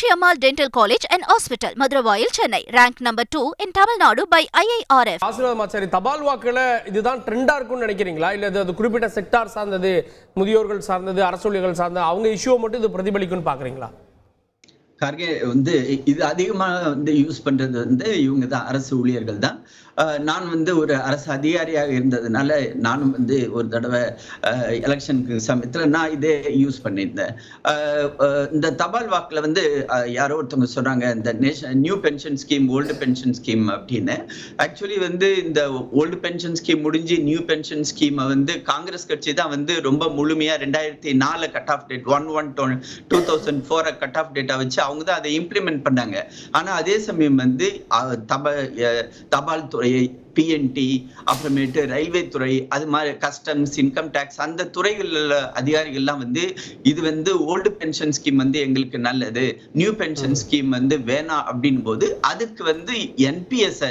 Meenakshi Ammal Dental College and Hospital, Madurai, Chennai, ranked number 2 in Tamil Nadu by IIRF. ஆசீர்வாதமாச்சாரி தபால் வாக்குல இதுதான் ட்ரெண்டா இருக்கும்னு நினைக்கிறீங்களா இல்ல அது குறிப்பிட்ட செக்டார் சார்ந்தது, முதியோர்கள் சார்ந்தது, அரசொலிகள் சார்ந்த அவங்க இஷ்யூ மட்டும் இது பிரதிபலிக்கும்னு பாக்குறீங்களா? கார்கே வந்து இது அதிகமாக வந்து யூஸ் பண்றது வந்து இவங்க தான், அரசு ஊழியர்கள் தான். நான் வந்து ஒரு அரசு அதிகாரியாக இருந்ததுனால நானும் வந்து ஒரு தடவை எலெக்ஷனுக்கு சமயத்தில் நான் இதே யூஸ் பண்ணியிருந்தேன். இந்த தபால் வாக்கில் வந்து யாரோ ஒருத்தவங்க சொல்றாங்க இந்த new pension scheme, old pension scheme அப்படின்னு. ஆக்சுவலி வந்து இந்த ஓல்டு பென்ஷன் ஸ்கீம் முடிஞ்சு நியூ பென்ஷன் ஸ்கீமை வந்து காங்கிரஸ் கட்சி தான் வந்து ரொம்ப முழுமையா 2004 cut off date 1/1/2004 cut off data வச்சு அவங்க தான் அதை இம்ப்ளிமெண்ட் பண்ணாங்க. ஆனா அதே சமயம் வந்து தபால் துறை, பிஎன்டி, அப்புறமேட்டு ரயில்வே துறை, அது மாதிரி கஸ்டம்ஸ், இன்கம் டேக்ஸ், அந்த துறைகள் அதிகாரிகள்லாம் வந்து இது வந்து ஓல்டு பென்ஷன் ஸ்கீம் வந்து எங்களுக்கு நல்லது, நியூ பென்ஷன் ஸ்கீம் வந்து வேணாம் அப்படின் போது அதுக்கு வந்து என்பிஎஸ்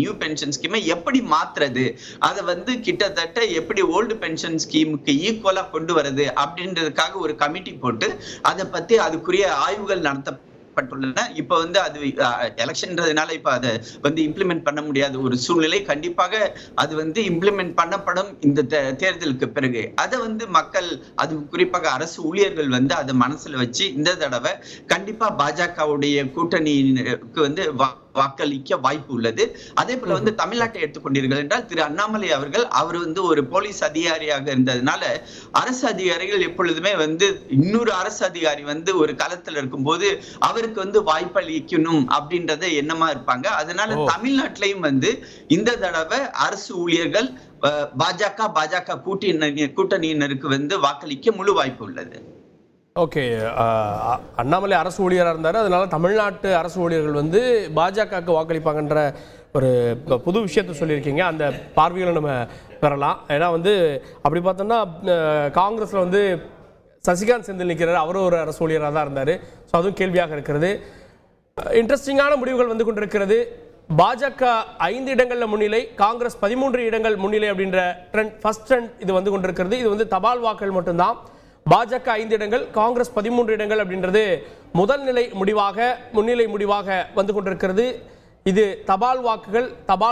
நியூ பென்ஷன் ஸ்கீமை எப்படி மாத்துறது, அதை வந்து கிட்டத்தட்ட எப்படி ஓல்டு பென்ஷன் ஸ்கீமுக்கு ஈக்குவலா கொண்டு வரது அப்படின்றதுக்காக ஒரு கமிட்டி போட்டு அதை பத்தி அதுக்குரிய ஆய்வுகள் நடத்த பட்டுள்ளன. இப்ப வந்து அது எலெக்ஷன்றதுனால இப்ப அதை வந்து இம்ப்ளிமெண்ட் பண்ண முடியாத ஒரு சூழ்நிலை. கண்டிப்பாக அது வந்து இம்ப்ளிமெண்ட் பண்ணப்படும் இந்த தேர்தலுக்கு பிறகு. அதை வந்து மக்கள், அது குறிப்பாக அரசு ஊழியர்கள் வந்து அதை மனசுல வச்சு இந்த தடவை கண்டிப்பா பாஜகவுடைய கூட்டணிக்கு வந்து வாக்களிக்க வாய்ப்பு உள்ளது. அதே போல வந்து தமிழ்நாட்டை எடுத்துக்கொண்டீர்கள் என்றால் திரு அண்ணாமலை அவர்கள், அவர் வந்து ஒரு போலீஸ் அதிகாரியாக இருந்ததுனால அரசு அதிகாரிகள் எப்பொழுதுமே வந்து இன்னொரு அரசு அதிகாரி வந்து ஒரு களத்துல இருக்கும்போது அவருக்கு வந்து வாய்ப்பளிக்கணும் அப்படின்றத எண்ணமா இருப்பாங்க. அதனால தமிழ்நாட்டிலையும் வந்து இந்த தடவை அரசு ஊழியர்கள் பாஜக கூட்டணியினருக்கு வந்து வாக்களிக்க முழு வாய்ப்பு உள்ளது. ஓகே, அண்ணாமலை அரசு ஊழியராக இருந்தார், அதனால தமிழ்நாட்டு அரசு ஊழியர்கள் வந்து பாஜகவுக்கு வாக்களிப்பாங்கன்ற ஒரு புது விஷயத்தை சொல்லியிருக்கீங்க. அந்த பார்வைகளை நம்ம பெறலாம். ஏன்னா வந்து அப்படி பார்த்தோம்னா காங்கிரஸில் வந்து சசிகாந்த் செந்தில் நிற்கிறார், அவரும் ஒரு அரசு ஊழியராக தான் இருந்தார். ஸோ அதுவும் கேள்வியாக இருக்கிறது. இன்ட்ரெஸ்டிங்கான முடிவுகள் வந்து கொண்டிருக்கிறது. பாஜக 5 இடங்களில் முன்னிலை, காங்கிரஸ் 13 இடங்கள் முன்னிலை அப்படின்ற ட்ரெண்ட், ஃபர்ஸ்ட் ட்ரெண்ட் இது வந்து கொண்டிருக்கிறது. இது வந்து தபால் வாக்குகள் மட்டும்தான். பாஜக 5 இடங்கள், காங்கிரஸ் 13 இடங்கள் அப்படின்றது முதல் நிலை முடிவாக, முன்னிலை முடிவாக வந்து கொண்டிருக்கிறது. இது தபால்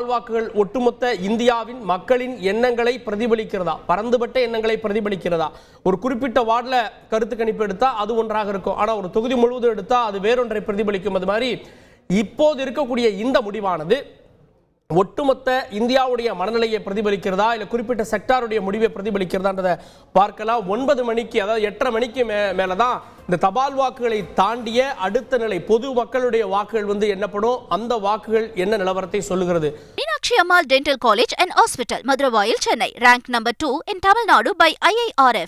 வாக்குகள் ஒட்டுமொத்த இந்தியாவின் மக்களின் எண்ணங்களை பிரதிபலிக்கிறதா, பரந்துபட்ட எண்ணங்களை பிரதிபலிக்கிறதா? ஒரு குறிப்பிட்ட வார்டில் கருத்து கணிப்பு எடுத்தா அது ஒன்றாக இருக்கும், ஆனால் ஒரு தொகுதி முழுவதும் எடுத்தா அது வேறொன்றை பிரதிபலிக்கும். அது மாதிரி இப்போது இருக்கக்கூடிய இந்த முடிவானது ஒட்டுமொத்த இந்தியாவுடைய மனநிலையை பிரதிபலிக்கிறதா இல்ல குறிப்பிட்ட செக்டாருடைய முடிவை பிரதிபலிக்கிறதான்றதை பார்க்கலாம். 9 மணிக்கு, அதாவது 8:30 மணிக்கு மேலதான் இந்த தபால் வாக்குகளை தாண்டிய அடுத்த நிலை பொது மக்களுடைய வாக்குகள் வந்து எண்ணப்படும். அந்த வாக்குகள் என்ன நிலவரத்தை சொல்லுகிறது? Meenakshi Ammal Dental College and Hospital, Madurai, Chennai, ranked number 2 in Tamil Nadu by IIRF.